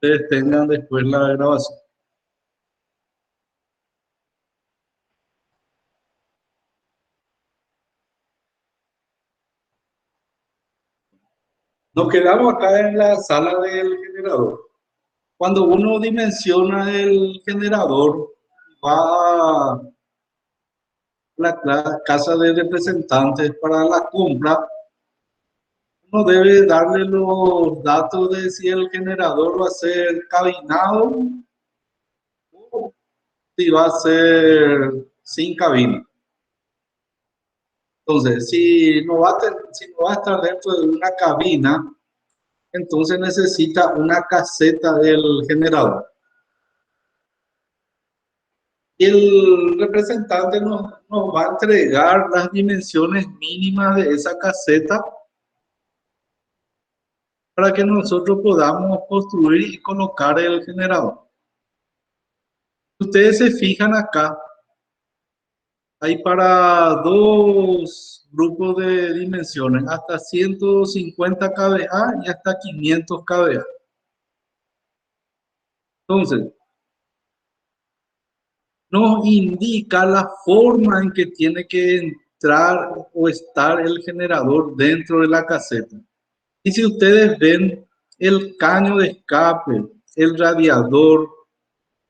ustedes tengan después la grabación. Nos quedamos acá en la sala del generador. Cuando uno dimensiona el generador, va a la casa de representantes para la compra, uno debe darle los datos de si el generador va a ser cabinado o si va a ser sin cabina. Entonces, si no va a estar dentro de una cabina, entonces necesita una caseta del generador. Y el representante nos va a entregar las dimensiones mínimas de esa caseta para que nosotros podamos construir y colocar el generador. Ustedes se fijan acá, hay para dos grupos de dimensiones, hasta 150 kVA y hasta 500 kVA. Entonces, nos indica la forma en que tiene que entrar o estar el generador dentro de la caseta. Y si ustedes ven, el caño de escape, el radiador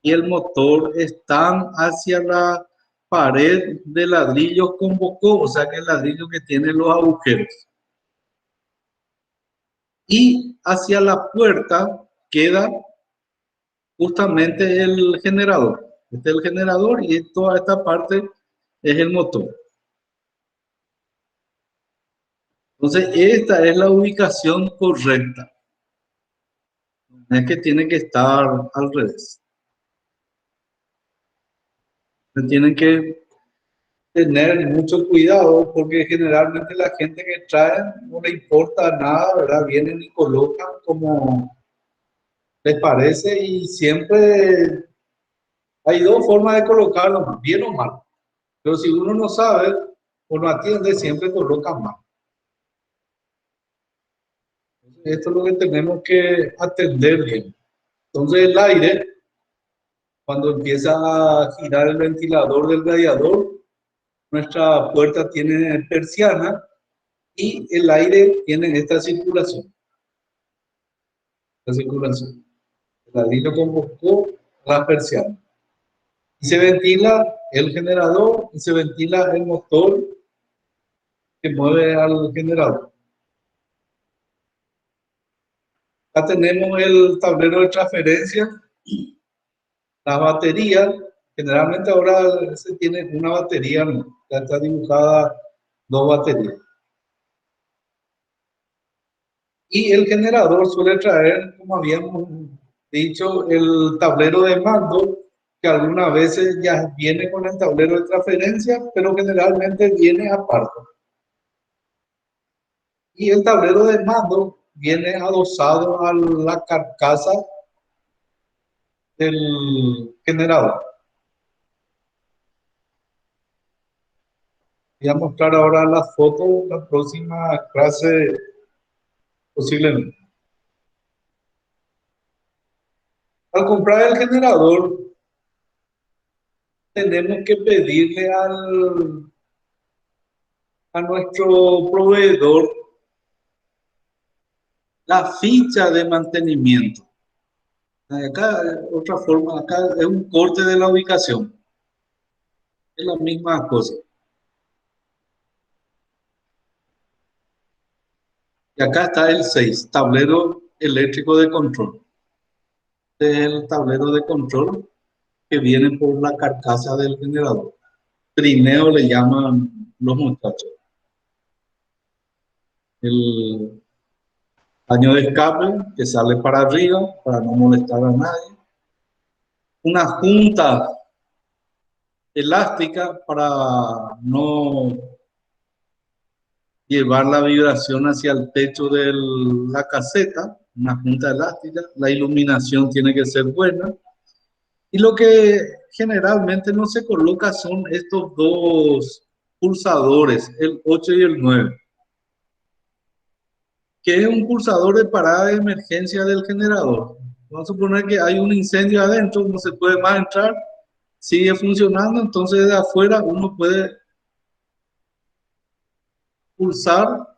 y el motor están hacia la pared de ladrillo con bocó, o sea que el ladrillo que tiene los agujeros. Y hacia la puerta queda justamente el generador. Este es el generador y toda esta parte es el motor. Entonces, esta es la ubicación correcta. No es que tiene que estar al revés. Tienen que tener mucho cuidado porque generalmente la gente que trae no le importa nada, ¿verdad? Vienen y colocan como les parece y siempre hay dos formas de colocarlo, bien o mal. Pero si uno no sabe o no atiende, siempre coloca mal. Esto es lo que tenemos que atender bien. Entonces el aire, cuando empieza a girar el ventilador del radiador, nuestra puerta tiene persiana y el aire tiene esta circulación. La circulación. El ladrillo convocó la persiana. Y se ventila el generador y se ventila el motor que mueve al generador. Acá tenemos el tablero de transferencia, la batería. Generalmente ahora se tiene una batería, ¿no? Ya está dibujada dos baterías. Y el generador suele traer, como habíamos dicho, el tablero de mando, que algunas veces ya viene con el tablero de transferencia, pero generalmente viene aparte. Y el tablero de mando viene adosado a la carcasa del generador. Voy a mostrar ahora la foto, la próxima clase posiblemente. Al comprar el generador, tenemos que pedirle a nuestro proveedor la ficha de mantenimiento. Acá, otra forma, acá es un corte de la ubicación. Es la misma cosa. Y acá está el 6, tablero eléctrico de control. Este es el tablero de control que viene por la carcasa del generador. Trineo le llaman los muchachos. El caño de escape que sale para arriba para no molestar a nadie. Una junta elástica para no llevar la vibración hacia el techo de la caseta, una junta elástica. La iluminación tiene que ser buena. Y lo que generalmente no se coloca son estos dos pulsadores, el 8 y el 9, que es un pulsador de parada de emergencia del generador. Vamos a suponer que hay un incendio adentro, no se puede más entrar, sigue funcionando, entonces de afuera uno puede pulsar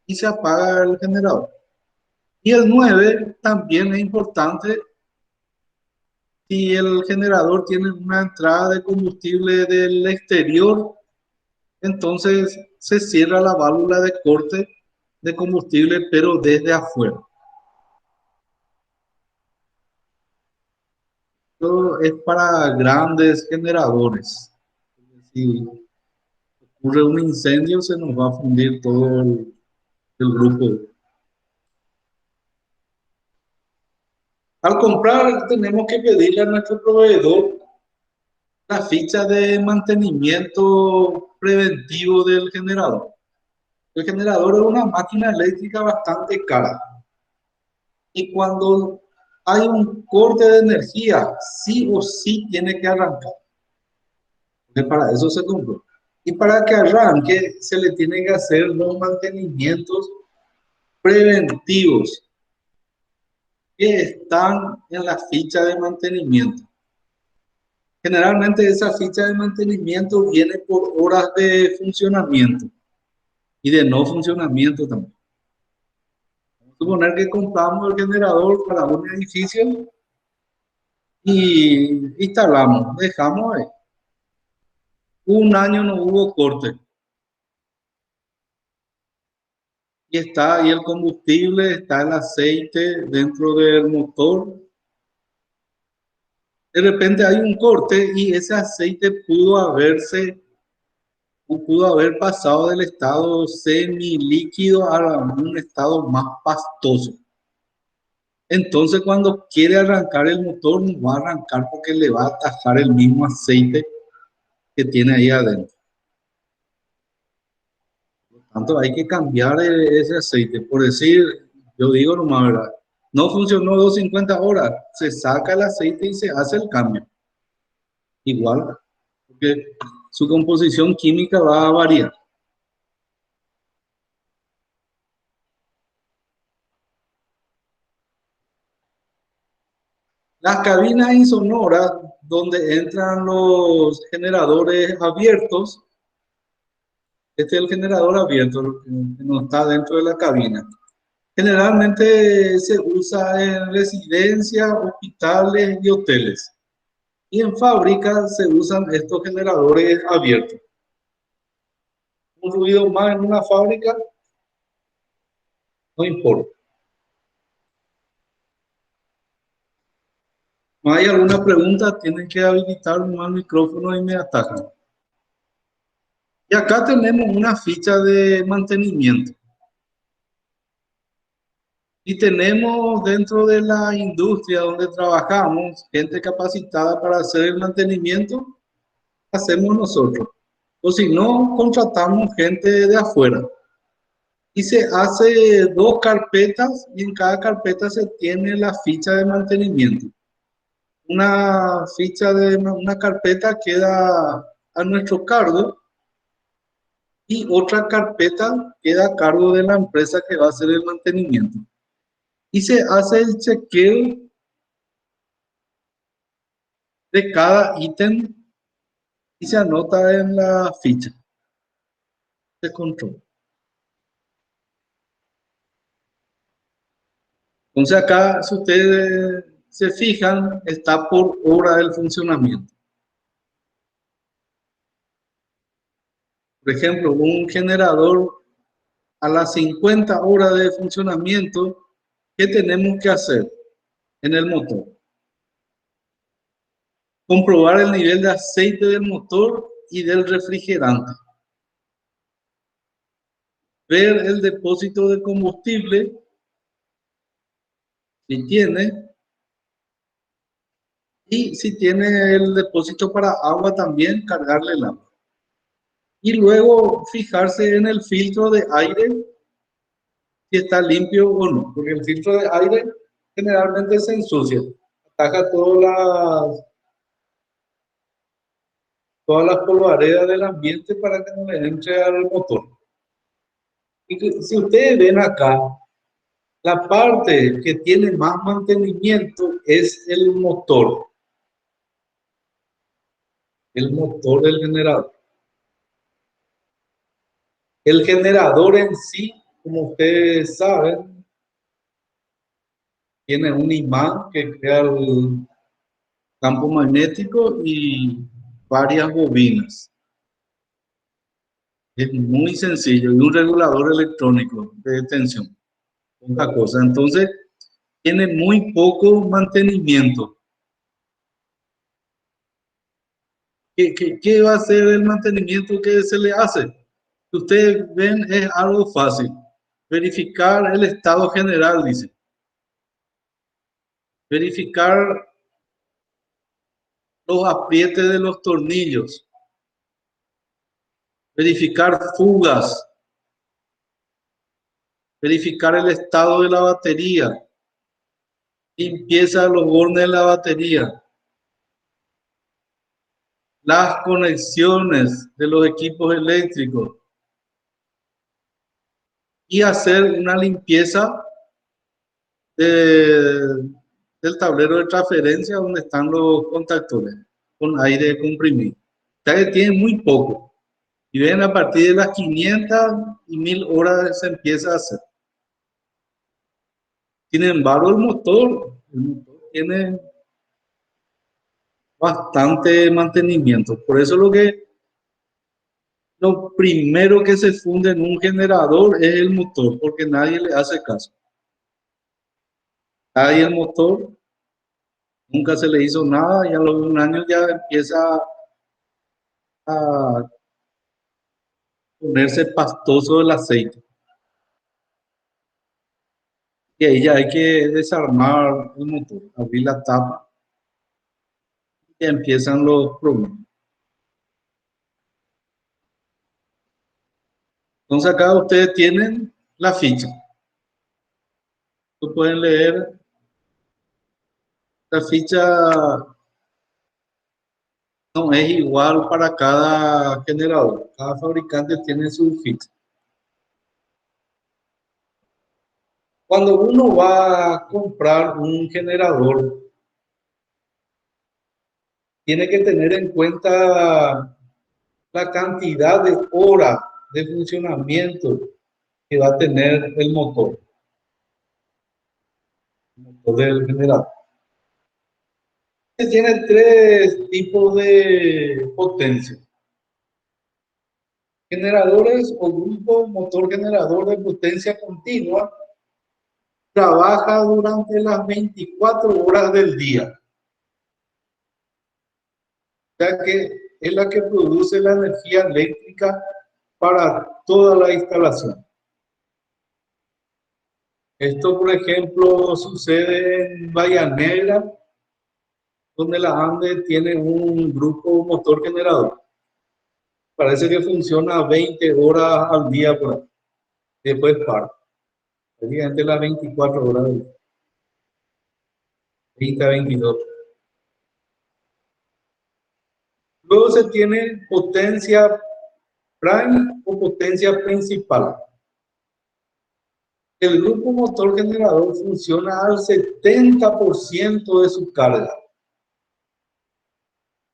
y se apaga el generador. Y el 9 también es importante si el generador tiene una entrada de combustible del exterior, entonces se cierra la válvula de corte de combustible, pero desde afuera. Esto es para grandes generadores. Si ocurre un incendio, se nos va a fundir todo el grupo. Al comprar, tenemos que pedirle a nuestro proveedor la ficha de mantenimiento preventivo del generador. El generador es una máquina eléctrica bastante cara y cuando hay un corte de energía, sí o sí tiene que arrancar. Porque para eso se compró. Y para que arranque, se le tienen que hacer los mantenimientos preventivos que están en la ficha de mantenimiento. Generalmente esa ficha de mantenimiento viene por horas de funcionamiento y de no funcionamiento también. Vamos a suponer que compramos el generador para un edificio y instalamos, dejamos ahí. Un año no hubo corte y está ahí el combustible, está el aceite dentro del motor. De repente hay un corte y ese aceite pudo haber pasado del estado semilíquido a un estado más pastoso. Entonces, cuando quiere arrancar el motor, no va a arrancar porque le va a atajar el mismo aceite que tiene ahí adentro. Por lo tanto, hay que cambiar ese aceite. Por decir, yo digo nomás, ¿verdad? No funcionó 250 horas, se saca el aceite y se hace el cambio. Igual, porque su composición química va a variar. Las cabinas insonoras, donde entran los generadores abiertos, este es el generador abierto, lo que no está dentro de la cabina. Generalmente se usa en residencias, hospitales y hoteles. Y en fábricas se usan estos generadores abiertos. Un ruido más en una fábrica, no importa. ¿No hay alguna pregunta? Tienen que habilitar un mal micrófono y me atacan. Y acá tenemos una ficha de mantenimiento. Y tenemos dentro de la industria donde trabajamos gente capacitada para hacer el mantenimiento, hacemos nosotros. O si no, contratamos gente de afuera. Y se hace dos carpetas y en cada carpeta se tiene la ficha de mantenimiento. Una carpeta queda a nuestro cargo y otra carpeta queda a cargo de la empresa que va a hacer el mantenimiento. Y se hace el chequeo de cada ítem y se anota en la ficha de control. Entonces acá, si ustedes se fijan, está por hora del funcionamiento. Por ejemplo, un generador a las 50 horas de funcionamiento, ¿qué tenemos que hacer en el motor? Comprobar el nivel de aceite del motor y del refrigerante. Ver el depósito de combustible, si tiene, y si tiene el depósito para agua también, cargarle el agua. Y luego fijarse en el filtro de aire, si está limpio o no, porque el filtro de aire generalmente se ensucia, ataca todas las polvaredas del ambiente para que no le entre al motor. Y que, si ustedes ven acá, La parte que tiene más mantenimiento es el motor del generador. El generador en sí, como ustedes saben, tiene un imán que crea el campo magnético y varias bobinas. Es muy sencillo y un regulador electrónico de tensión. Otra cosa, entonces tiene muy poco mantenimiento. ¿Qué va a ser el mantenimiento que se le hace? Ustedes ven, es algo fácil. Verificar el estado general, dice. Verificar los aprietes de los tornillos. Verificar fugas. Verificar el estado de la batería. Limpieza de los bornes de la batería. Las conexiones de los equipos eléctricos. Y hacer una limpieza del tablero de transferencia donde están los contactores con aire comprimido. Ya que tiene muy poco. Y ven, a partir de las 500 y 1000 horas se empieza a hacer. Sin embargo, el motor tiene bastante mantenimiento. Por eso lo primero que se funde en un generador es el motor, porque nadie le hace caso. Ahí el motor nunca se le hizo nada y a los 1 año ya empieza a ponerse pastoso el aceite. Y ahí ya hay que desarmar el motor, abrir la tapa y empiezan los problemas. Entonces acá ustedes tienen la ficha. Ustedes pueden leer la ficha, no es igual para cada generador. Cada fabricante tiene su ficha. Cuando uno va a comprar un generador, tiene que tener en cuenta la cantidad de horas de funcionamiento que va a tener el motor del generador. Tiene tres tipos de potencia. Generadores o grupo motor generador de potencia continua trabaja durante las 24 horas del día, ya que es la que produce la energía eléctrica para toda la instalación. Esto, por ejemplo, sucede en Bahía Negra, donde la ANDE tiene un grupo motor generador. Parece que funciona 20 horas al día por ahí. Después para. Prácticamente las 24 horas del día. 20 a 22. Luego se tiene potencia prime o potencia principal. El grupo motor generador funciona al 70% de su carga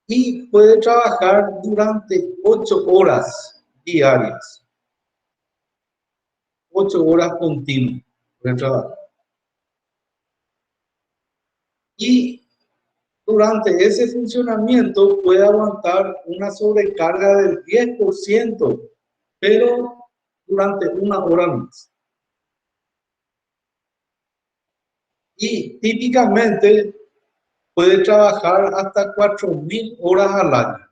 y puede trabajar durante 8 horas diarias. 8 horas continuas de trabajo. Y durante ese funcionamiento puede aguantar una sobrecarga del 10%, pero durante 1 hora más. Y típicamente puede trabajar hasta 4000 horas al año.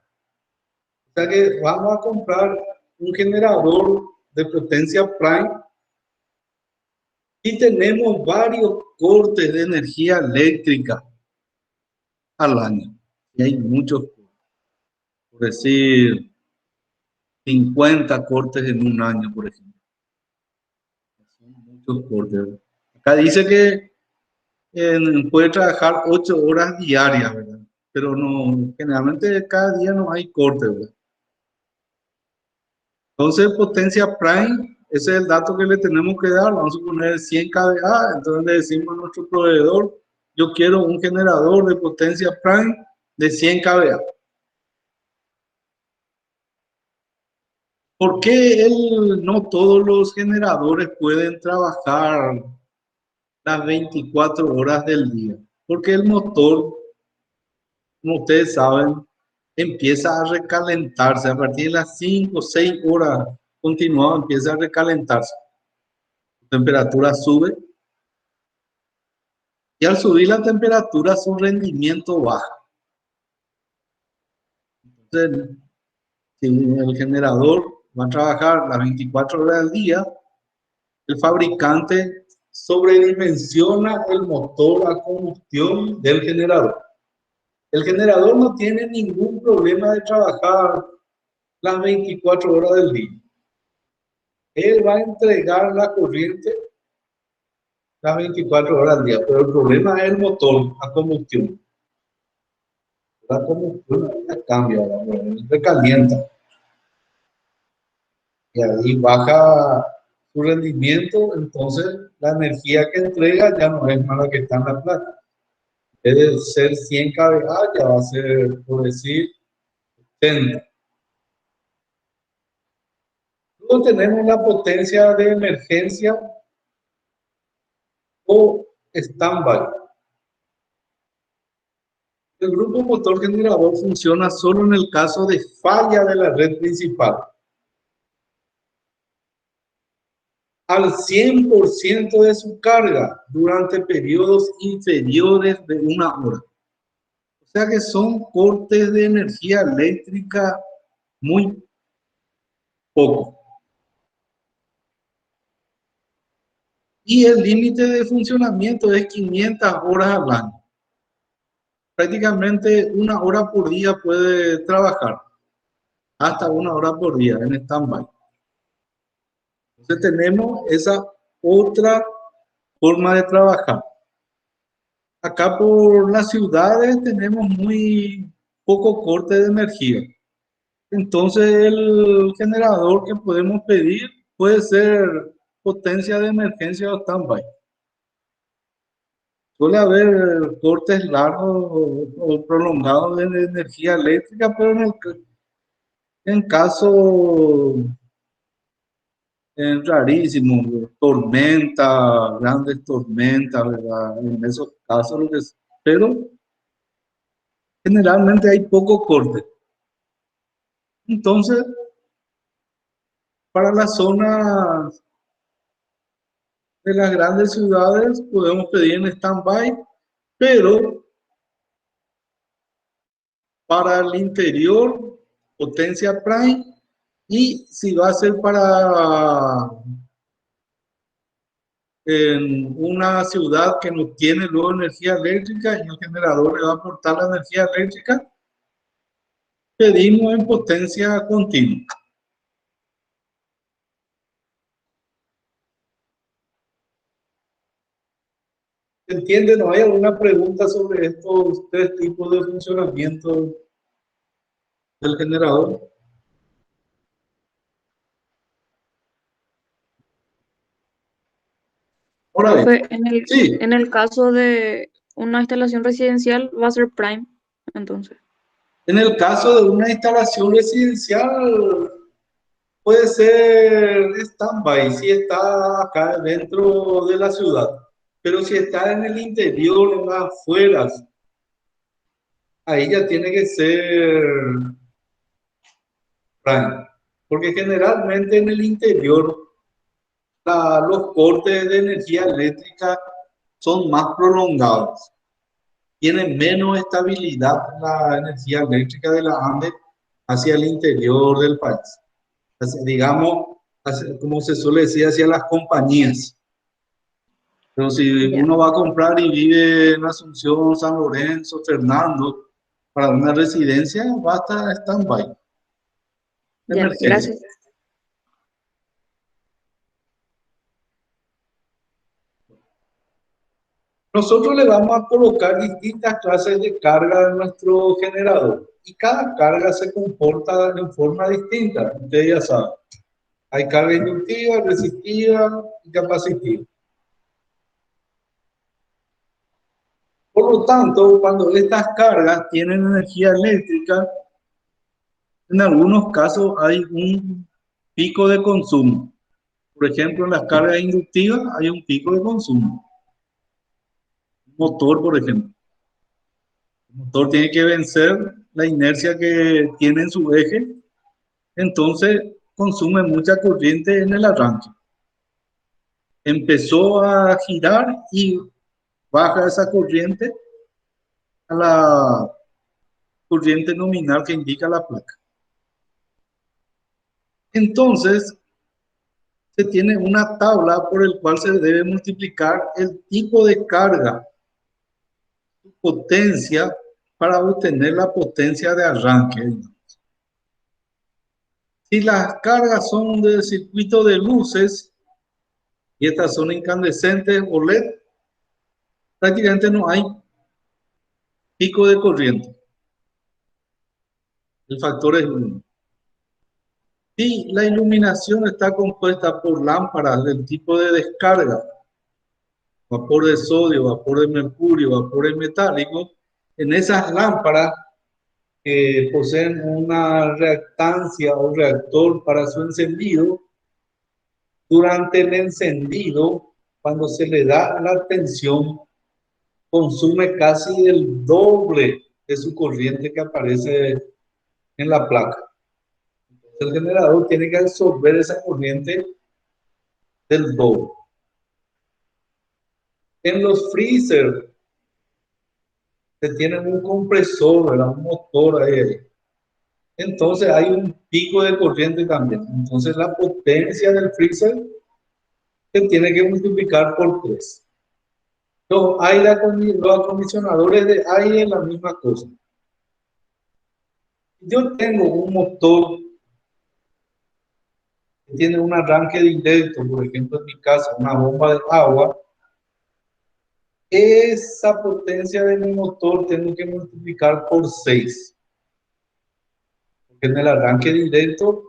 O sea que vamos a comprar un generador de potencia prime y tenemos varios cortes de energía eléctrica al año. Y hay muchos cortes. Por decir, 50 cortes en 1 año, por ejemplo. Son muchos cortes. Acá dice que puede trabajar 8 horas diarias, ¿verdad? Pero no, generalmente cada día no hay corte, ¿verdad? Entonces, potencia prime ese es el dato que le tenemos que dar. Vamos a poner 100 kVA, entonces le decimos a nuestro proveedor, yo quiero un generador de potencia prime de 100 kVA. ¿Por qué no todos los generadores pueden trabajar las 24 horas del día? Porque el motor, como ustedes saben, empieza a recalentarse a partir de las 5 o 6 horas continuadas, empieza a recalentarse. La temperatura sube y al subir la temperatura su rendimiento baja. Entonces, si el generador va a trabajar las 24 horas del día, el fabricante sobredimensiona el motor a combustión del generador. El generador no tiene ningún problema de trabajar las 24 horas del día. Él va a entregar la corriente las 24 horas al día, pero el problema es el motor a combustión. La combustión cambia, recalienta. Y ahí baja su rendimiento, entonces la energía que entrega ya no es más la que está en la planta. Debe ser 100 kVA, ya va a ser, por decir, 70. Luego tenemos la potencia de emergencia o stand-by. El grupo motor generador funciona solo en el caso de falla de la red principal. Al 100% de su carga durante periodos inferiores de 1 hora. O sea que son cortes de energía eléctrica muy pocos. Y el límite de funcionamiento es 500 horas al año. Prácticamente 1 hora por día puede trabajar. Hasta 1 hora por día en stand-by. Entonces tenemos esa otra forma de trabajar. Acá por las ciudades tenemos muy poco corte de energía. Entonces el generador que podemos pedir puede ser potencia de emergencia o stand-by. Suele haber cortes largos o prolongados de energía eléctrica, pero en caso rarísimo, tormenta, grandes tormentas, ¿verdad? En esos casos, pero generalmente hay poco corte. Entonces, para las zonas de las grandes ciudades podemos pedir en stand-by, pero para el interior, potencia prime, y si va a ser para en una ciudad que no tiene luego energía eléctrica y el generador le va a aportar la energía eléctrica, pedimos en potencia continua. ¿Entienden? ¿No hay alguna pregunta sobre estos 3 tipos de funcionamiento del generador? Ahora bien, Profe, sí, en el caso de una instalación residencial va a ser prime, entonces. en el caso de una instalación residencial puede ser stand-by si está acá dentro de la ciudad, pero si está en el interior, en las afueras, ahí ya tiene que ser prime, porque generalmente en el interior los cortes de energía eléctrica son más prolongados. Tiene menos estabilidad la energía eléctrica de la ANDE hacia el interior del país. Así, digamos, como se suele decir, hacia las compañías. Pero si Ya, uno va a comprar y vive en Asunción, San Lorenzo, Fernando, para una residencia, va a estar stand-by. ya, Emergencia. gracias. Nosotros le vamos a colocar distintas clases de carga en nuestro generador y cada carga se comporta de forma distinta, ustedes ya saben. Hay carga inductiva, resistiva y capacitiva. Por lo tanto, cuando estas cargas tienen energía eléctrica, en algunos casos hay un pico de consumo. Por ejemplo, en las cargas inductivas hay un pico de consumo. Motor, por ejemplo. El motor tiene que vencer la inercia que tiene en su eje, entonces consume mucha corriente en el arranque. Empezó a girar y baja esa corriente a la corriente nominal que indica la placa. Entonces, se tiene una tabla por el cual se debe multiplicar el tipo de carga, potencia, para obtener la potencia de arranque. Si las cargas son del circuito de luces y estas son incandescentes o LED, prácticamente no hay pico de corriente. El factor es 1. Si la iluminación está compuesta por lámparas del tipo de descarga, vapor de sodio, vapor de mercurio, vapores metálicos, en esas lámparas que poseen una reactancia o reactor para su encendido, durante el encendido, cuando se le da la tensión, consume casi el doble de su corriente que aparece en la placa. El generador tiene que absorber esa corriente del doble. En los freezer se tiene un compresor, ¿verdad? Un motor ahí. Entonces hay un pico de corriente también. Entonces la potencia del freezer se tiene que multiplicar por 3. Los acondicionadores de aire es la misma cosa. Yo tengo un motor que tiene un arranque directo, por ejemplo en mi casa, una bomba de agua. Esa potencia de mi motor tengo que multiplicar por 6. Porque en el arranque directo,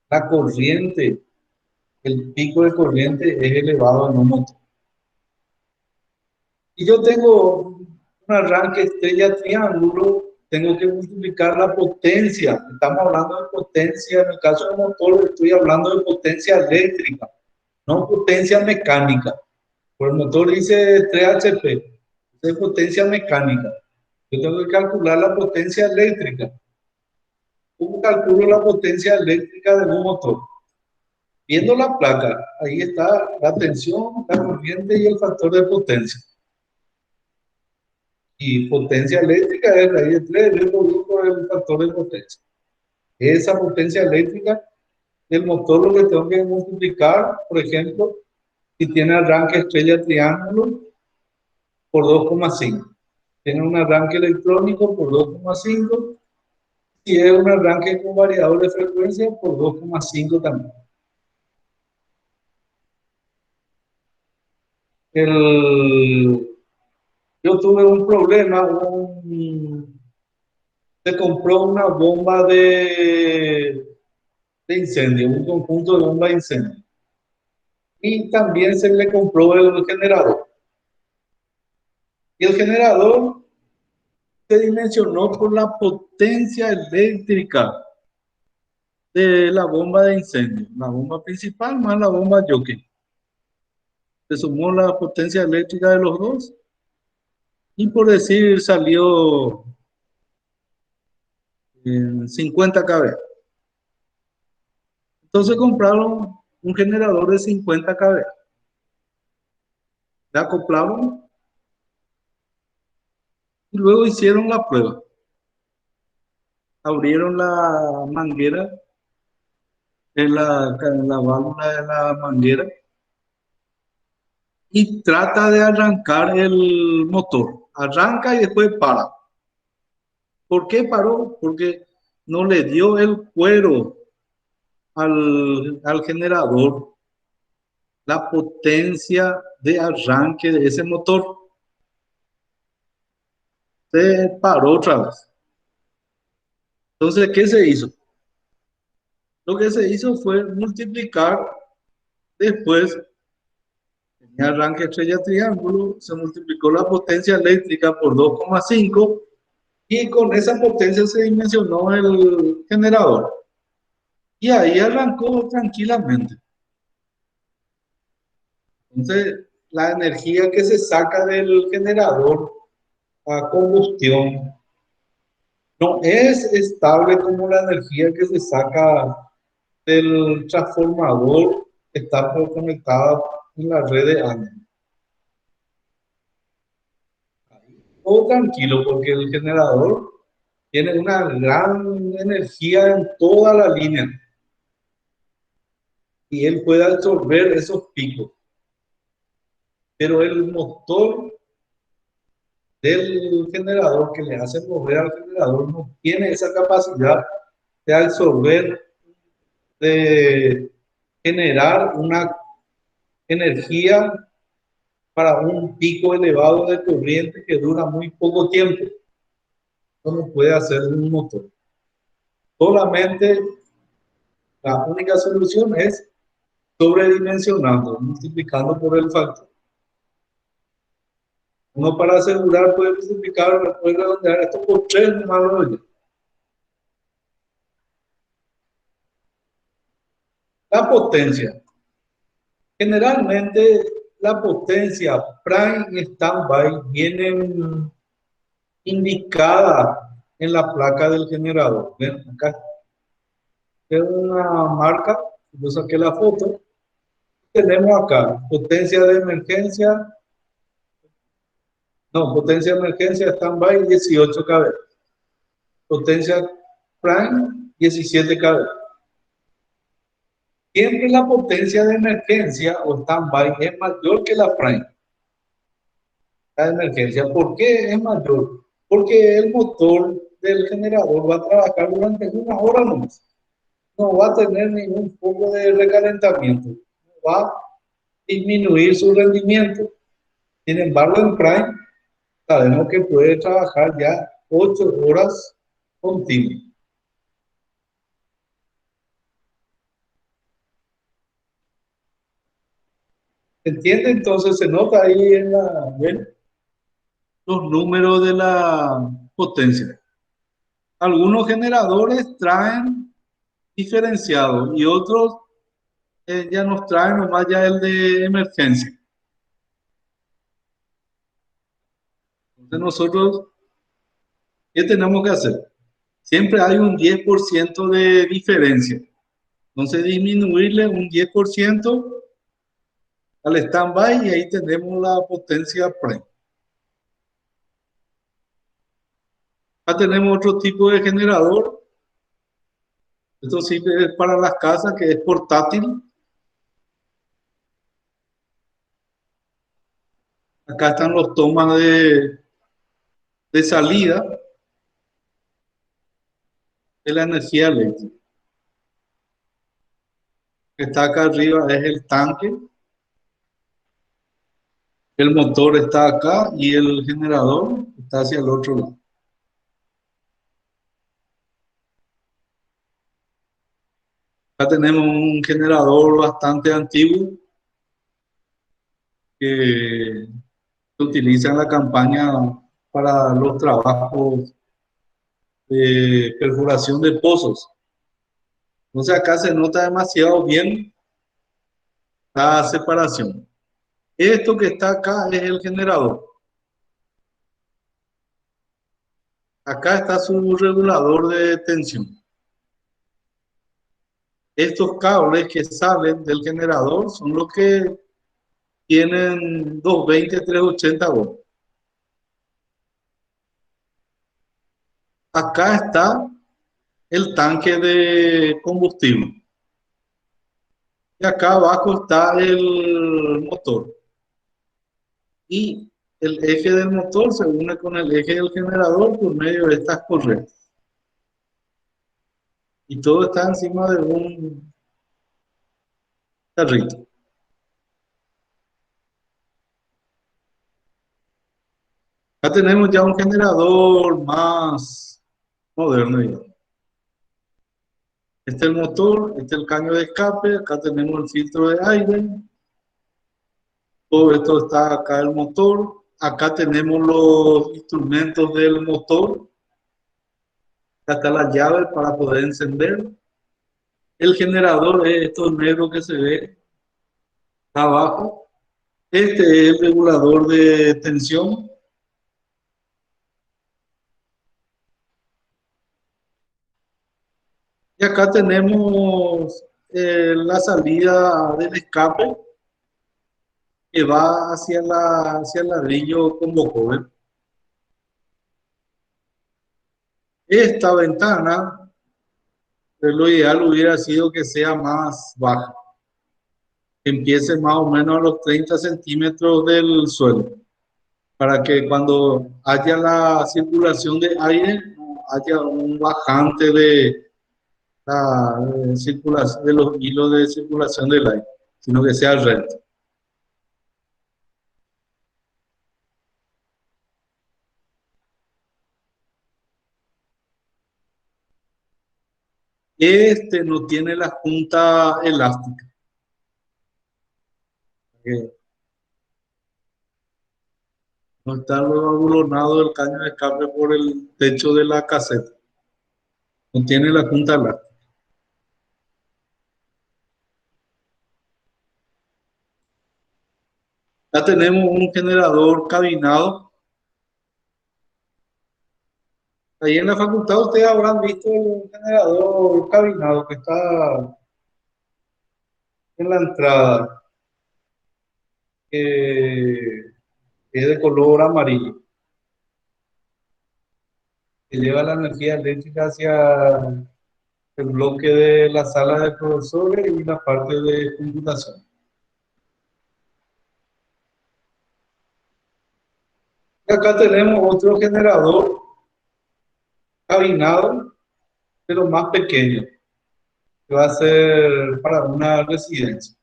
la corriente, el pico de corriente es elevado en un motor. Y yo tengo un arranque estrella triángulo, tengo que multiplicar la potencia. Estamos hablando de potencia, en el caso del motor estoy hablando de potencia eléctrica, no potencia mecánica. Por el motor dice 3 HP, es potencia mecánica. Yo tengo que calcular la potencia eléctrica. ¿Cómo calculo la potencia eléctrica de un motor? Viendo la placa, ahí está la tensión, la corriente y el factor de potencia. Y potencia eléctrica es raíz de 3, yo produzco el factor de potencia. Esa potencia eléctrica del motor lo que tengo que multiplicar, por ejemplo, si tiene arranque estrella triángulo, por 2,5. Tiene un arranque electrónico por 2,5. Si es un arranque con variador de frecuencia, por 2,5 también. Yo tuve un problema, se compró una bomba de incendio, un conjunto de bomba de incendio. Y también se le compró el generador. Y el generador se dimensionó por la potencia eléctrica de la bomba de incendio, la bomba principal más la bomba jockey. Se sumó la potencia eléctrica de los dos y por decir salió en 50 kV. Entonces compraron un generador de 50 kV. Le acoplaron y luego hicieron la prueba. Abrieron la manguera, la válvula de la manguera y trata de arrancar el motor. Arranca y después para. ¿Por qué paró? Porque no le dio el cuero al generador la potencia de arranque de ese motor. Se paró otra vez. Entonces, ¿qué se hizo? Lo que se hizo fue multiplicar después, en arranque estrella triángulo, se multiplicó la potencia eléctrica por 2,5 y con esa potencia se dimensionó el generador. Y ahí arrancó tranquilamente. Entonces, la energía que se saca del generador a combustión no es estable como la energía que se saca del transformador que está conectada en la red de ANE. Todo tranquilo porque el generador tiene una gran energía en toda la línea y él puede absorber esos picos. Pero el motor del generador que le hace mover al generador no tiene esa capacidad de absorber, de generar una energía para un pico elevado de corriente que dura muy poco tiempo, como puede hacer un motor. Solamente la única solución es sobredimensionando, multiplicando por el factor. Uno para asegurar puede multiplicar, puede redondear esto por 3 nomás. La potencia. Generalmente la potencia prime y standby vienen indicadas en la placa del generador. ¿Ven? Acá es una marca, yo saqué la foto. Tenemos acá potencia de emergencia, no, potencia de emergencia standby 18 kV, potencia prime 17 kV. Siempre la potencia de emergencia o standby es mayor que la prime, la de emergencia. ¿Por qué es mayor? Porque el motor del generador va a trabajar durante una hora nomás. No va a tener ningún foco de recalentamiento. No va a disminuir su rendimiento. Sin embargo, en prime sabemos que puede trabajar ya 8 horas continuas. ¿Entiende? Entonces se nota ahí en ¿ven? Los números de la potencia. Algunos generadores traen diferenciado y otros ya nos traen nomás ya el de emergencia. Entonces nosotros, ¿qué tenemos que hacer? Siempre hay un 10% de diferencia. Entonces disminuirle un 10% al standby y ahí tenemos la potencia prime. Acá tenemos otro tipo de generador. Esto sí es para las casas, que es portátil. Acá están los tomas de salida de la energía eléctrica. Que está acá arriba es el tanque. El motor está acá y el generador está hacia el otro lado. Acá tenemos un generador bastante antiguo que se utiliza en la campaña para los trabajos de perforación de pozos. Entonces acá se nota demasiado bien la separación. Esto que está acá es el generador. Acá está su regulador de tensión. Estos cables que salen del generador son los que tienen 220, 380 volts. Acá está el tanque de combustible. Y acá abajo está el motor. Y el eje del motor se une con el eje del generador por medio de estas correas. Y todo está encima de un carrito. Acá tenemos ya un generador más moderno, digamos. Este es el motor, este es el caño de escape, acá tenemos el filtro de aire, todo esto está acá el motor, acá tenemos los instrumentos del motor, acá está la llave para poder encender. El generador es esto negro que se ve abajo. Este es el regulador de tensión. Y acá tenemos la salida del escape que va hacia el ladrillo con cover. Esta ventana, lo ideal hubiera sido que sea más baja, que empiece más o menos a los 30 centímetros del suelo, para que cuando haya la circulación de aire, no haya un bajante de la circulación de los hilos de circulación del aire, sino que sea recto. Este no tiene la junta elástica. No está luego abulonado el caño de escape por el techo de la caseta. No tiene la junta elástica. Ya tenemos un generador cabinado. Ahí en la facultad ustedes habrán visto el generador cabinado que está en la entrada, que es de color amarillo, que lleva la energía eléctrica hacia el bloque de la sala de profesores y la parte de computación. Y acá tenemos otro generador cabinado, pero más pequeño, que va a ser para una residencia.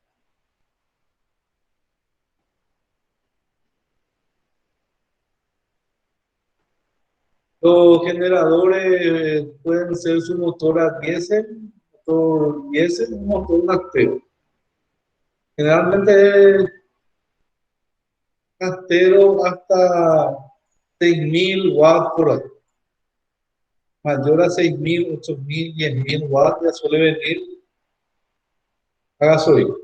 Los generadores pueden ser su motor a diésel, un motor Nastero. Generalmente es Nastero hasta 6.000 watts por hora. Mayor a 6.000, 8.000, 10.000 watts ya suele venir a gasolina.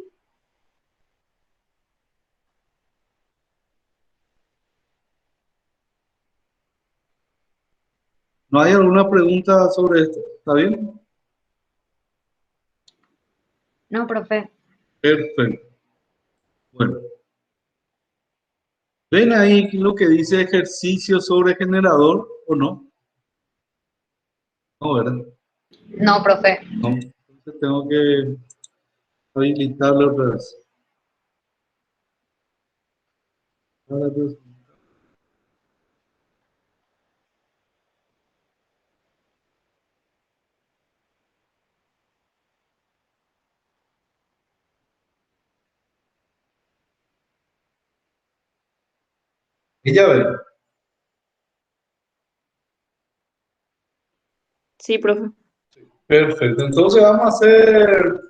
¿No hay alguna pregunta sobre esto? ¿Está bien? No, profe. Perfecto. Bueno, ¿ven ahí lo que dice ejercicio sobre generador o no? No, ¿verdad? No, profe. No. Entonces tengo que habilitarlo otra vez. Ahora, pues, y ya ven. Sí, profe. Perfecto. Entonces vamos a hacer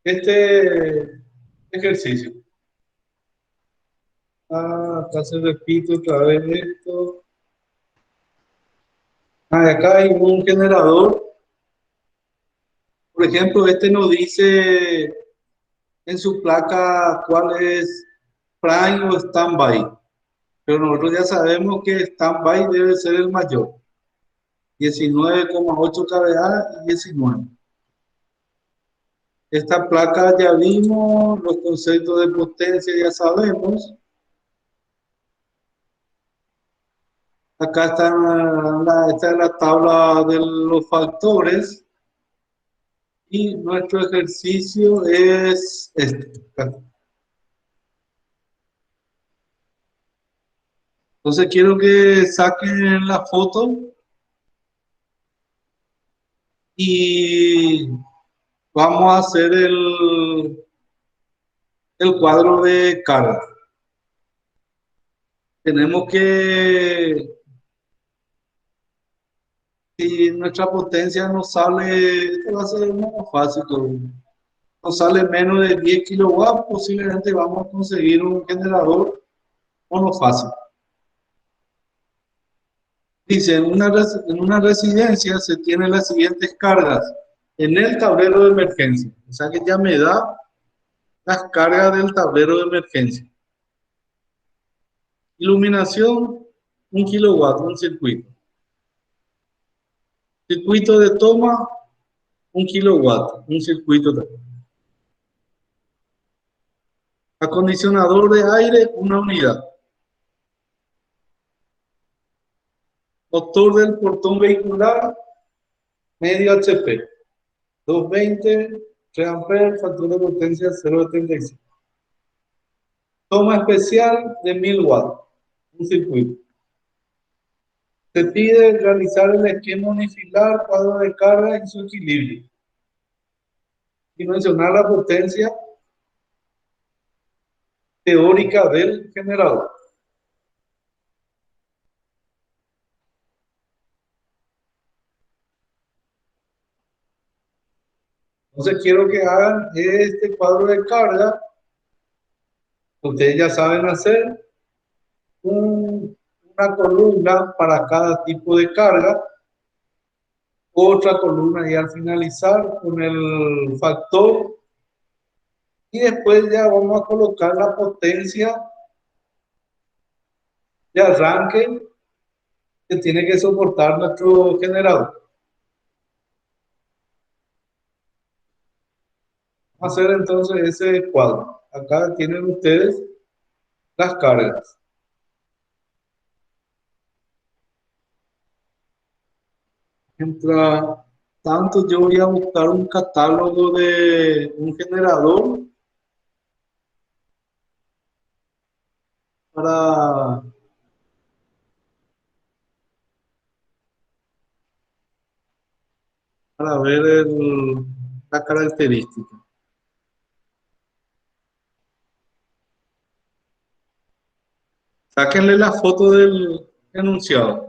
este ejercicio. Acá se repite otra vez esto. Acá hay un generador. Por ejemplo, este nos dice en su placa cuál es prime o standby. Pero nosotros ya sabemos que standby debe ser el mayor. 19,8 kVA y 19. Esta placa ya vimos, los conceptos de potencia ya sabemos. Acá está esta es la tabla de los factores y nuestro ejercicio es este. Entonces quiero que saquen la foto y vamos a hacer el cuadro de carga. Tenemos que Si nuestra potencia nos sale, esto va a ser más fácil, nos sale menos de 10 kilowatts, posiblemente vamos a conseguir un generador monofásico. Dice, en una residencia se tienen las siguientes cargas en el tablero de emergencia. O sea que ya me da las cargas del tablero de emergencia. Iluminación, 1 kilowatt, un circuito. Circuito de toma, 1 kilowatt, un circuito también. Acondicionador de aire, una unidad. Motor del portón vehicular, medio HP. 220, 3 amperes, factor de potencia 0,75. Toma especial de 1000 watts, un circuito. Se pide realizar el esquema unifilar, cuadro de carga y su equilibrio. Dimensionar la potencia teórica del generador. Entonces quiero que hagan este cuadro de carga. Ustedes ya saben hacer una columna para cada tipo de carga, otra columna y al finalizar con el factor, y después ya vamos a colocar la potencia de arranque que tiene que soportar nuestro generador. Vamos a hacer entonces ese cuadro. Acá tienen ustedes las cargas. Mientras tanto, yo voy a buscar un catálogo de un generador para, para ver la característica. Sáquenle la foto del enunciado.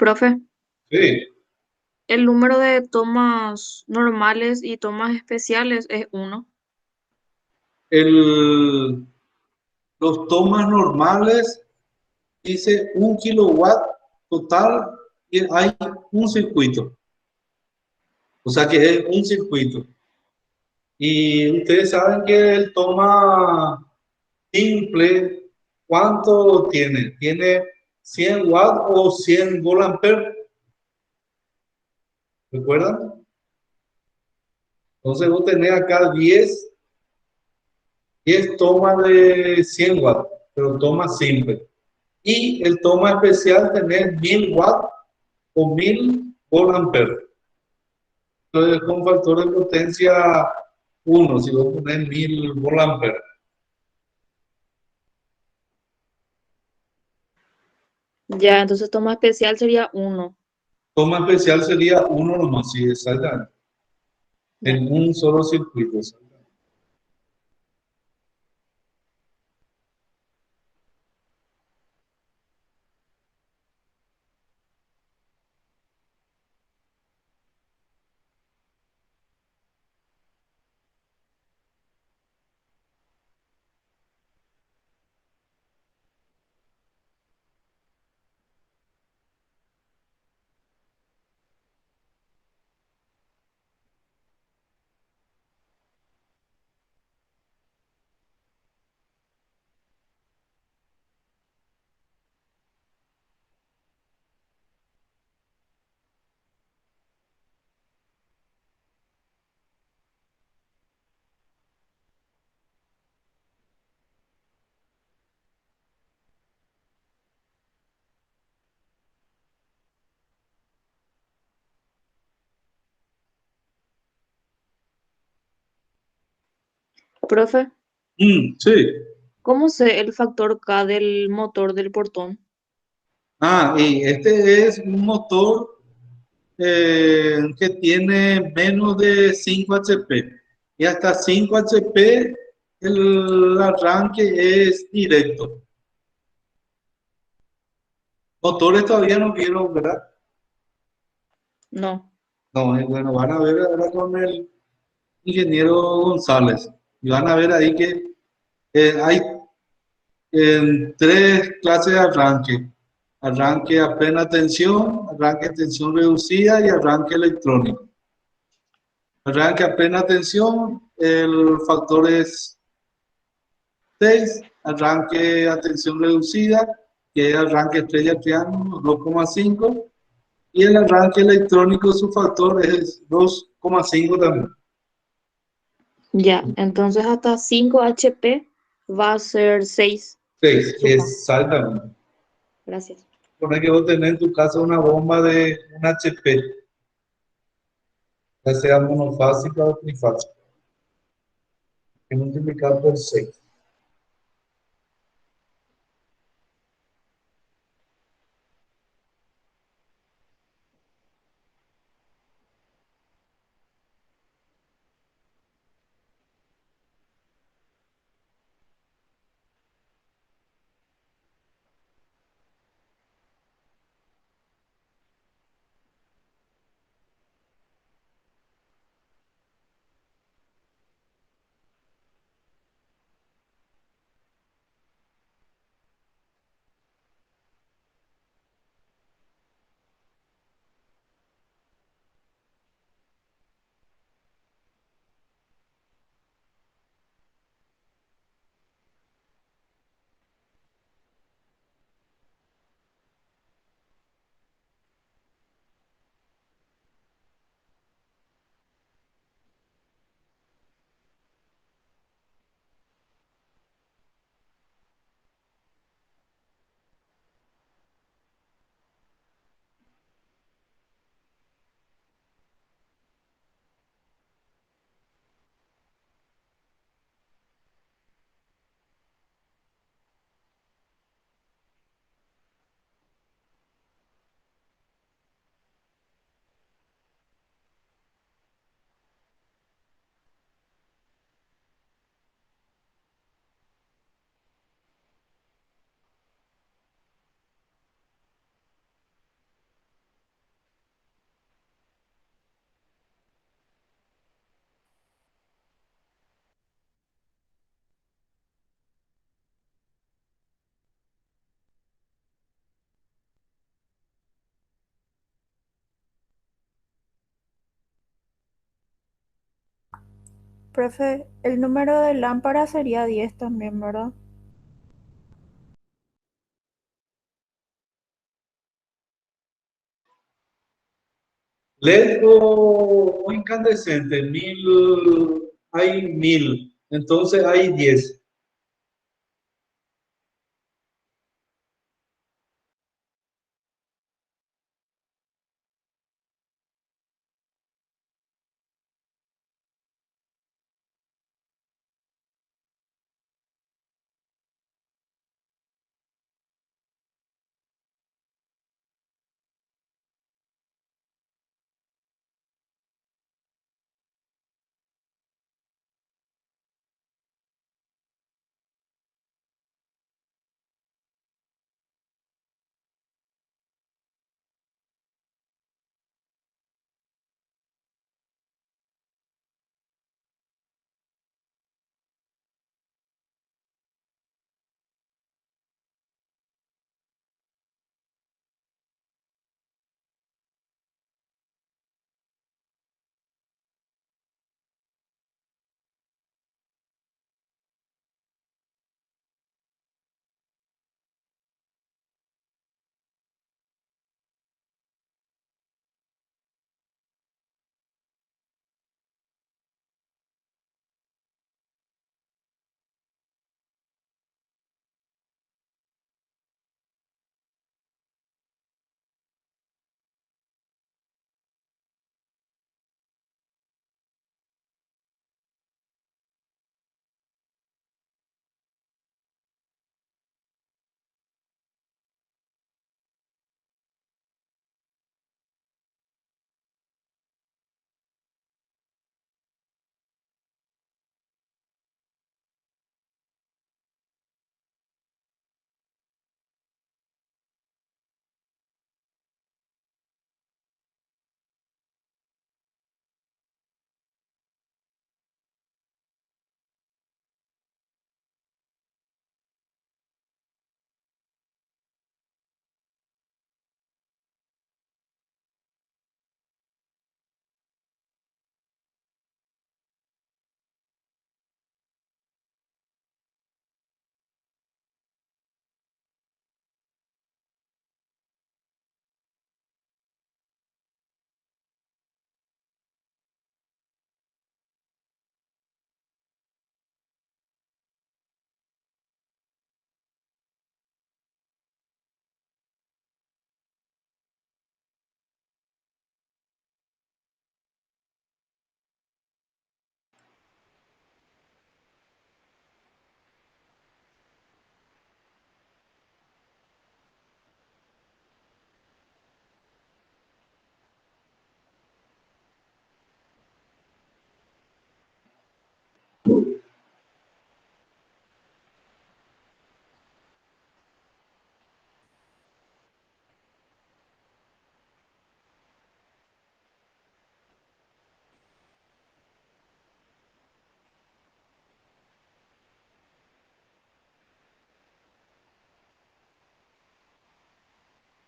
Profe, Sí. el número de tomas normales y tomas especiales es uno. El, los tomas normales dice 1 kilowatt total y hay un circuito. O sea que es un circuito. Y ustedes saben que el toma simple, ¿cuánto tiene? ¿Tiene 100 watts o 100 volt-ampere? ¿Recuerdan? Entonces vos tenés acá 10 tomas de 100 watts, pero toma simple. Y el toma especial tenés 1000 watts o 1000 volt-ampere. Entonces con factor de potencia 1, si vos ponés 1000 volt-ampere. Ya, entonces toma especial sería uno. Toma especial sería 1 nomás, sí, exactamente. Ya. En un solo circuito. Profe, Sí. ¿cómo sé el factor K del motor del portón? Y este es un motor que tiene menos de 5 HP. Y hasta 5 HP el arranque es directo. Motores todavía no vieron, ¿verdad? No. No, bueno, van a ver ahora con el ingeniero González. Y van a ver ahí que hay tres clases de arranque. Arranque a plena tensión, arranque a tensión reducida y arranque electrónico. Arranque a plena tensión, el factor es 6, arranque a tensión reducida, que es arranque estrella triángulo 2,5, y el arranque electrónico su factor es 2,5 también. Ya, entonces hasta 5 HP va a ser 6. 6, Supongo. exactamente. Gracias. Supone que vos tenés en tu casa una bomba de un HP, ya sea monofásica o trifásica, que multiplicar por 6. Profe, el número de lámpara sería 10 también, ¿verdad? LED o incandescente, hay 1000, entonces hay 10.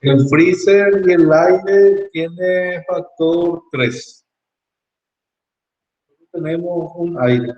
El freezer y el aire tiene factor 3. Tenemos un aire.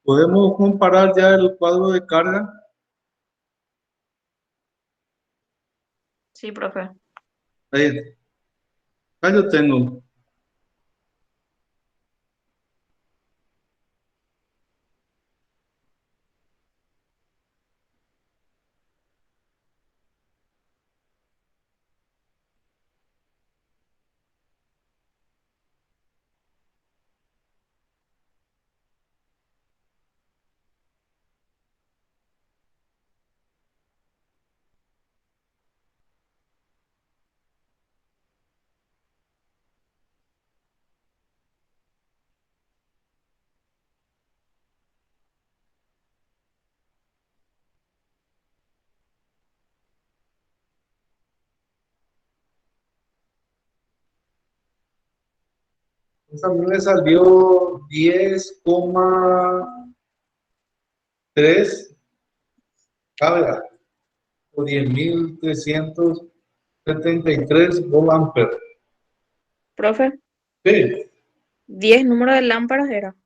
¿Podemos comparar ya el cuadro de carga? Sí, profe. Ahí, acá yo tengo. Esa a mí me salió 10,3 kVA o 10.373 volt-ampere. Profe, Sí. 10 números de lámparas era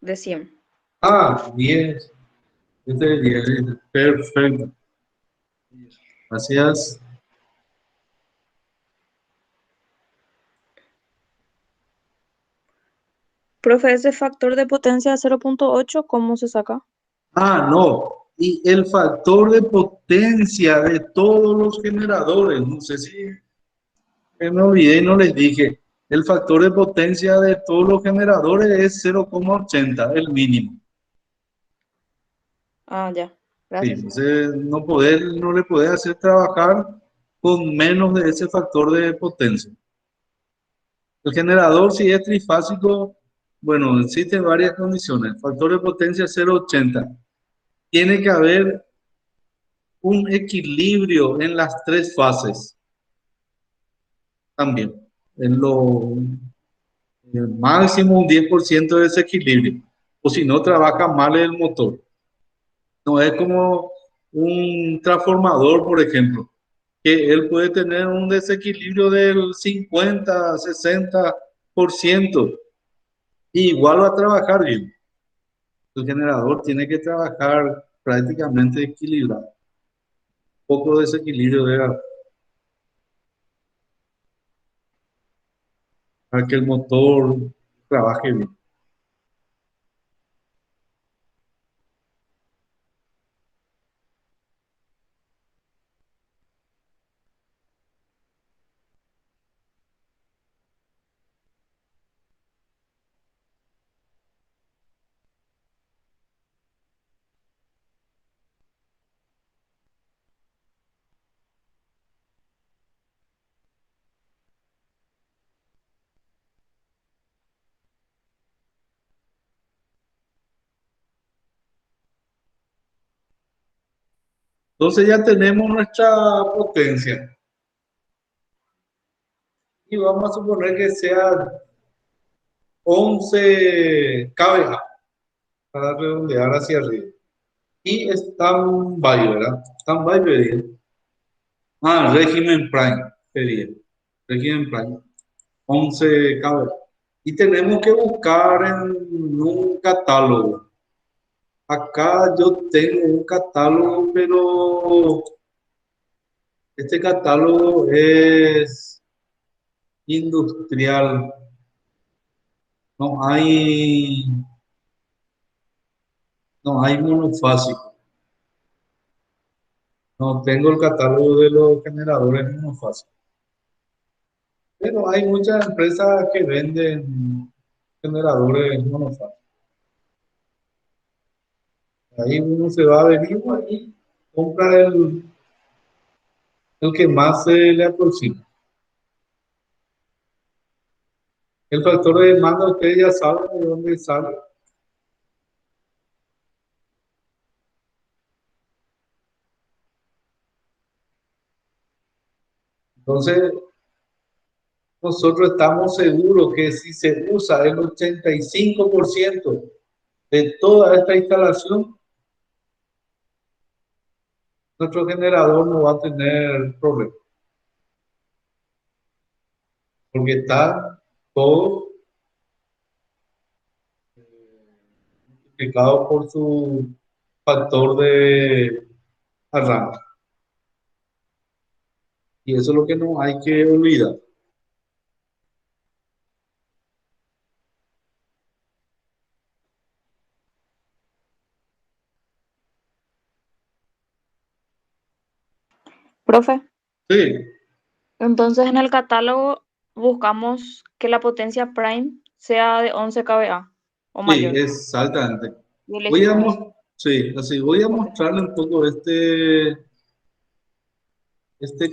de 100. Ah, 10. Este es 10. Perfecto. Gracias. Profe, ese factor de potencia de 0.8, ¿cómo se saca? Ah, no. Y el factor de potencia de todos los generadores, no sé si me olvidé y no les dije, el factor de potencia de todos los generadores es 0,80, el mínimo. Ah, ya. Sí, Gracias. entonces no le podés hacer trabajar con menos de ese factor de potencia. El generador, si es trifásico, bueno, existen varias condiciones. Factor de potencia 0,80. Tiene que haber un equilibrio en las tres fases también. En lo máximo un 10% de desequilibrio. O si no, trabaja mal el motor. No es como un transformador, por ejemplo, que él puede tener un desequilibrio del 50, 60%, y igual va a trabajar bien. El generador tiene que trabajar prácticamente equilibrado. Poco desequilibrio debe haber para que el motor trabaje bien. Entonces ya tenemos nuestra potencia. Y vamos a suponer que sea 11 kVA para redondear hacia arriba. Y stand-by, ¿verdad? Stand-by pedía. Ah, régimen prime pedía. Régimen prime. 11 kVA. Y tenemos que buscar en un catálogo. Acá yo tengo un catálogo, pero este catálogo es industrial. No hay, no hay monofásico. No tengo el catálogo de los generadores monofásicos. Pero hay muchas empresas que venden generadores monofásicos. Ahí uno se va a venir y compra el que más se le aproxima. El factor de demanda, ustedes ya saben de dónde sale. Entonces, nosotros estamos seguros que si se usa el 85% de toda esta instalación, nuestro generador no va a tener problema, porque está todo multiplicado por su factor de arranque. Y eso es lo que no hay que olvidar. Profe, Sí, entonces en el catálogo buscamos que la potencia prime sea de 11 kVA o sí, mayor. exactamente. Y Voy a, elegimos. sí, así voy a mostrarle un poco este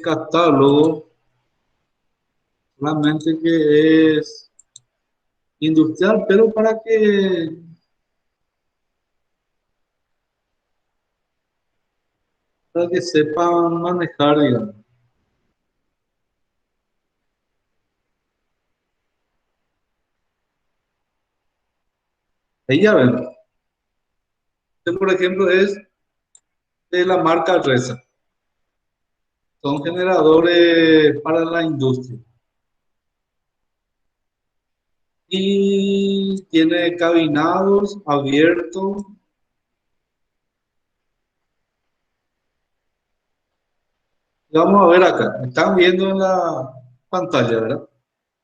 catálogo, solamente que es industrial, pero para que sepan manejar, digamos. Ahí ya ven. Este, por ejemplo, es de la marca Resa. Son generadores para la industria. Y tiene cabinados abiertos. Vamos a ver acá. Están viendo en la pantalla, ¿verdad?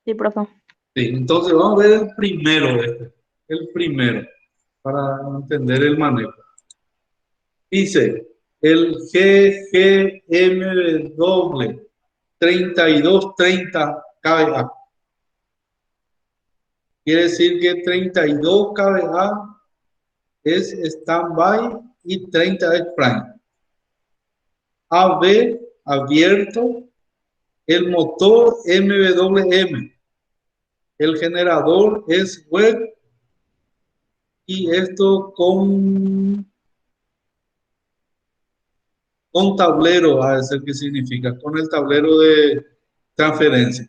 Sí, profe. Sí, entonces vamos a ver el primero, el primero, para entender el manejo. Dice, el GGMW 3230 kVA. Quiere decir que 32 kVA es standby y 30 es prime. AB abierto, el motor MWM, el generador es web y esto con tablero, a decir qué significa, con el tablero de transferencia.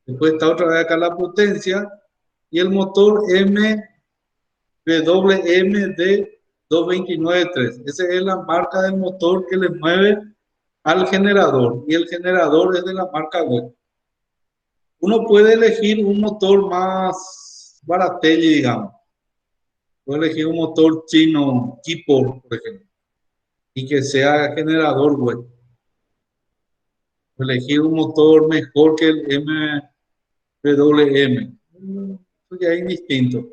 Después está otra vez acá la potencia y el motor MWMD 2293. Esa es la marca del motor que le mueve al generador y el generador es de la marca web. Uno puede elegir un motor más baratelli, digamos. Puede elegir un motor chino, Kipor, por ejemplo, y que sea generador web. Elegir un motor mejor que el MWM. Eso ya es indistinto.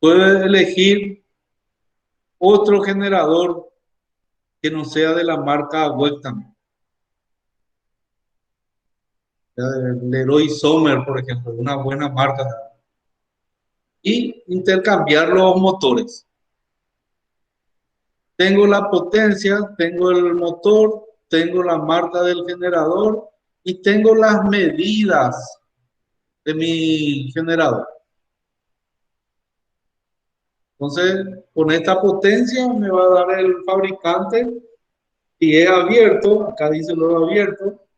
Puede elegir otro generador que no sea de la marca web también. Leroy Sommer, por ejemplo, una buena marca. Y intercambiar los motores. Tengo la potencia, tengo el motor, tengo la marca del generador y tengo las medidas de mi generador. Entonces, con esta potencia me va a dar el fabricante, si es abierto, acá dice luego abierto,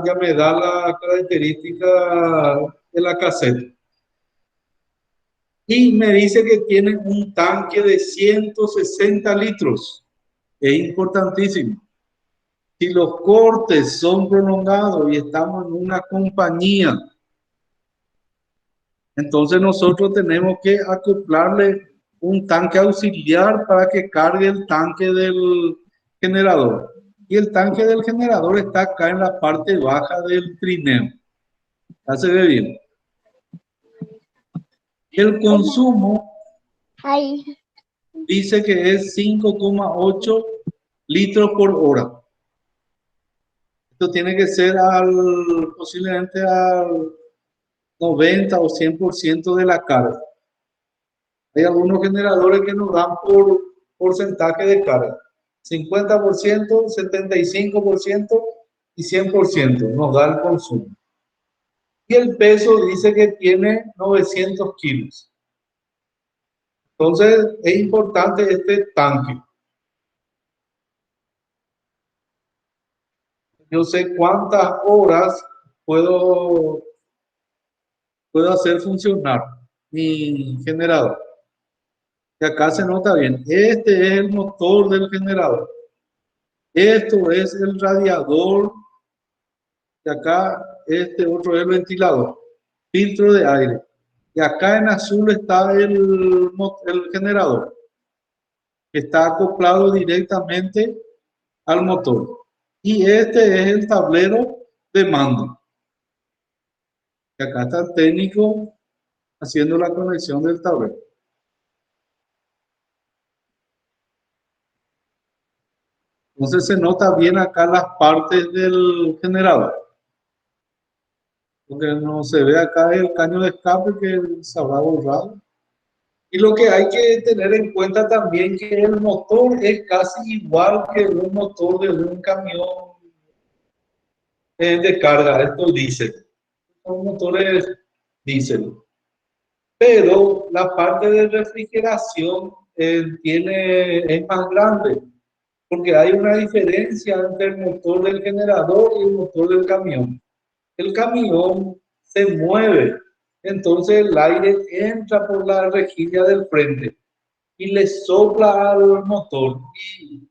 ya me da la característica de la caseta. Y me dice que tiene un tanque de 160 litros. Es importantísimo. Si los cortes son prolongados y estamos en una compañía, entonces nosotros tenemos que acoplarle un tanque auxiliar para que cargue el tanque del generador. Y el tanque del generador está acá en la parte baja del trineo. Ya se ve bien. El consumo dice que es 5,8 litros por hora. Esto tiene que ser posiblemente al 90 o 100% de la carga. Hay algunos generadores que nos dan por porcentaje de carga. 50%, 75% y 100% nos da el consumo. Y el peso dice que tiene 900 kilos. Entonces es importante este tanque. Yo sé cuántas horas puedo hacer funcionar mi generador. Y acá se nota bien. Este es el motor del generador. Esto es el radiador. Y acá este otro es el ventilador. Filtro de aire. Y acá en azul está el generador, que está acoplado directamente al motor. Y este es el tablero de mando. Y acá está el técnico haciendo la conexión del tablero. Entonces se nota bien acá las partes del generador. Lo que no se ve acá es el caño de escape que se habrá borrado. Y lo que hay que tener en cuenta también que el motor es casi igual que un motor de un camión de carga, esto diésel. Son motores diésel. Pero la parte de refrigeración es más grande, porque hay una diferencia entre el motor del generador y el motor del camión. El camión se mueve, entonces el aire entra por la rejilla del frente y le sopla al motor y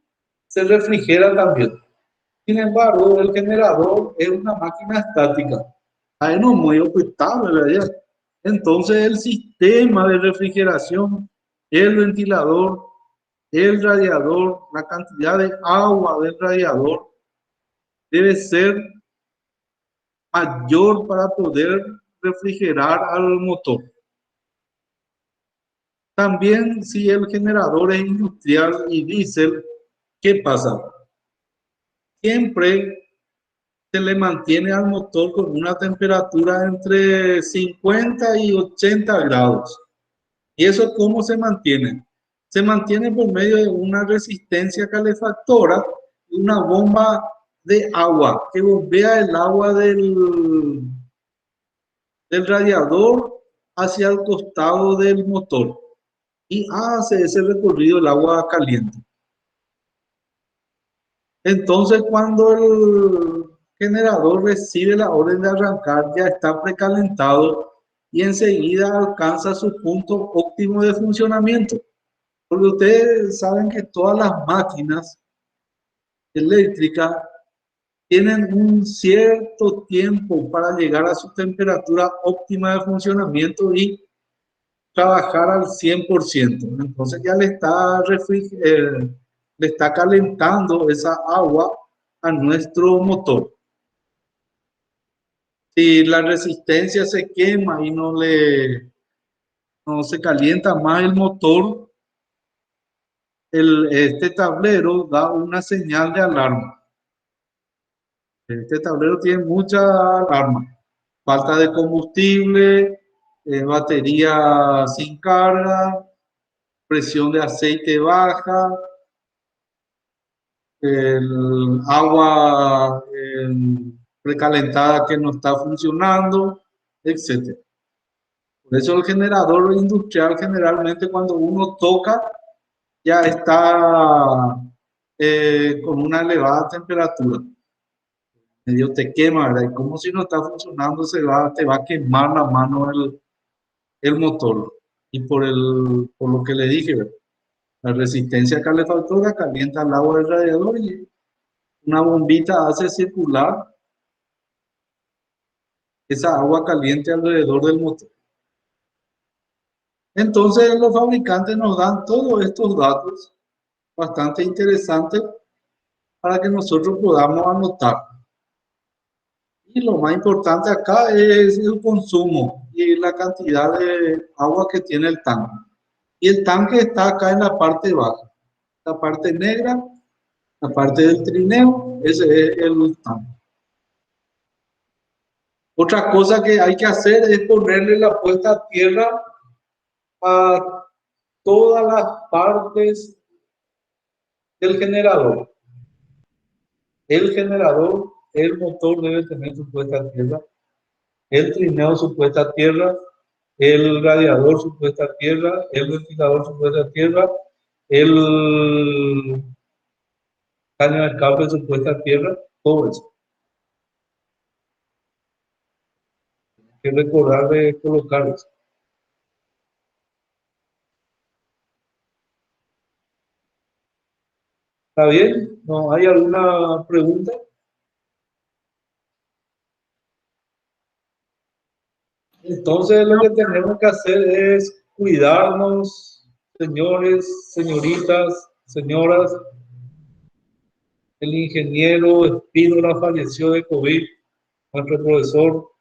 se refrigera también. Sin embargo, el generador es una máquina estática. Ahí no muy ocultable, ¿verdad? Entonces el sistema de refrigeración, el ventilador, el radiador, la cantidad de agua del radiador debe ser mayor para poder refrigerar al motor. También si el generador es industrial y diésel, ¿qué pasa? Siempre se le mantiene al motor con una temperatura entre 50 y 80 grados. ¿Y eso cómo se mantiene? Se mantiene por medio de una resistencia calefactora y una bomba de agua que bombea el agua del radiador hacia el costado del motor y hace ese recorrido el agua caliente. Entonces, cuando el generador recibe la orden de arrancar, ya está precalentado y enseguida alcanza su punto óptimo de funcionamiento. Porque ustedes saben que todas las máquinas eléctricas tienen un cierto tiempo para llegar a su temperatura óptima de funcionamiento y trabajar al 100%. Entonces ya le está calentando esa agua a nuestro motor. Si la resistencia se quema y no se calienta más el motor, este tablero da una señal de alarma. Este tablero tiene mucha alarma. Falta de combustible, batería sin carga, presión de aceite baja, el agua precalentada que no está funcionando, etc. Por eso el generador industrial generalmente cuando uno toca ya está con una elevada temperatura. Medio te quema, ¿verdad? Y como si no está funcionando, te va a quemar la mano el motor. Y por lo que le dije, ¿verdad? La resistencia calefactora calienta el agua del radiador y una bombita hace circular esa agua caliente alrededor del motor. Entonces los fabricantes nos dan todos estos datos bastante interesantes para que nosotros podamos anotar. Y lo más importante acá es el consumo y la cantidad de agua que tiene el tanque. Y el tanque está acá en la parte baja. La parte negra, la parte del trineo, ese es el tanque. Otra cosa que hay que hacer es ponerle la puesta a tierra a todas las partes del generador. El generador, el motor debe tener su puesta a tierra, el trineo su puesta a tierra, el radiador su puesta a tierra, el ventilador su puesta a tierra, el caño de escape su puesta a tierra, todo eso. Hay que recordar de colocar eso. ¿Está bien? ¿No hay alguna pregunta? Entonces lo que tenemos que hacer es cuidarnos, señores, señoritas, señoras. El ingeniero Espínola falleció de COVID, nuestro profesor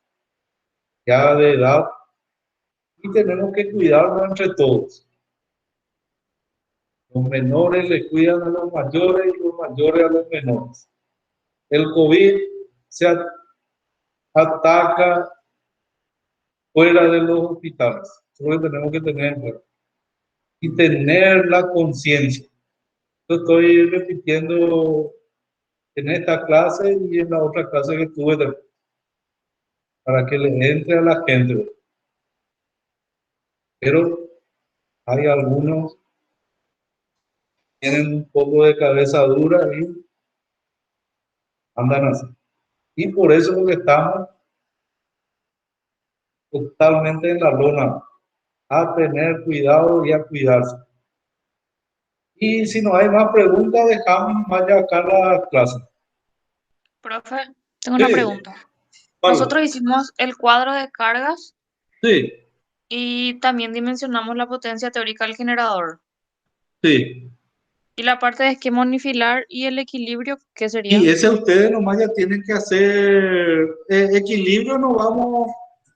ya de edad, y tenemos que cuidarnos entre todos. Los menores le cuidan a los mayores y los mayores a los menores. El COVID se ataca fuera de los hospitales. Eso es lo que tenemos que tener en cuenta. Y tener la conciencia. Yo estoy repitiendo en esta clase y en la otra clase que tuve también, para que le entre a la gente. Pero hay algunos que tienen un poco de cabeza dura y andan así. Y por eso es que estamos totalmente en la lona, a tener cuidado y a cuidarse. Y si no hay más preguntas, dejamos más ya acá la clase. Profe, tengo una Sí, pregunta. vale. Nosotros hicimos el cuadro de cargas Sí, y también dimensionamos la potencia teórica del generador. sí. Y la parte de esquema unifilar y el equilibrio, ¿qué sería? Y ese ustedes nomás ya tienen que hacer equilibrio, no vamos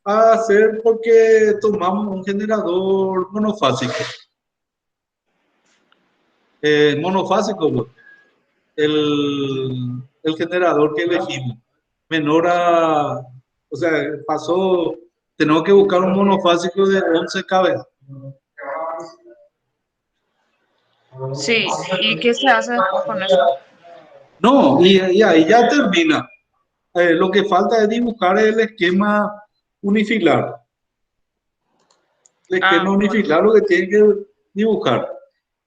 a hacer porque tomamos un generador monofásico. Monofásico, pues, el generador que elegimos. Menor a, o sea, pasó, tenemos que buscar un monofásico de 11 kV. Sí, ¿y qué se hace después con eso? No, y ahí ya termina. Lo que falta es dibujar el esquema unifilar. El esquema Bueno, unifilar lo que tienen que dibujar.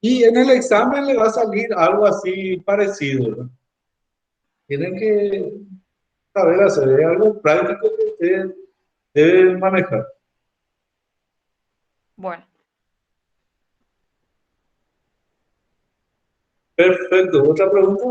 Y en el examen le va a salir algo así parecido, ¿no? Tienen que saber hacer, es algo práctico que ustedes deben manejar. bueno. Perfecto. ¿Otra pregunta?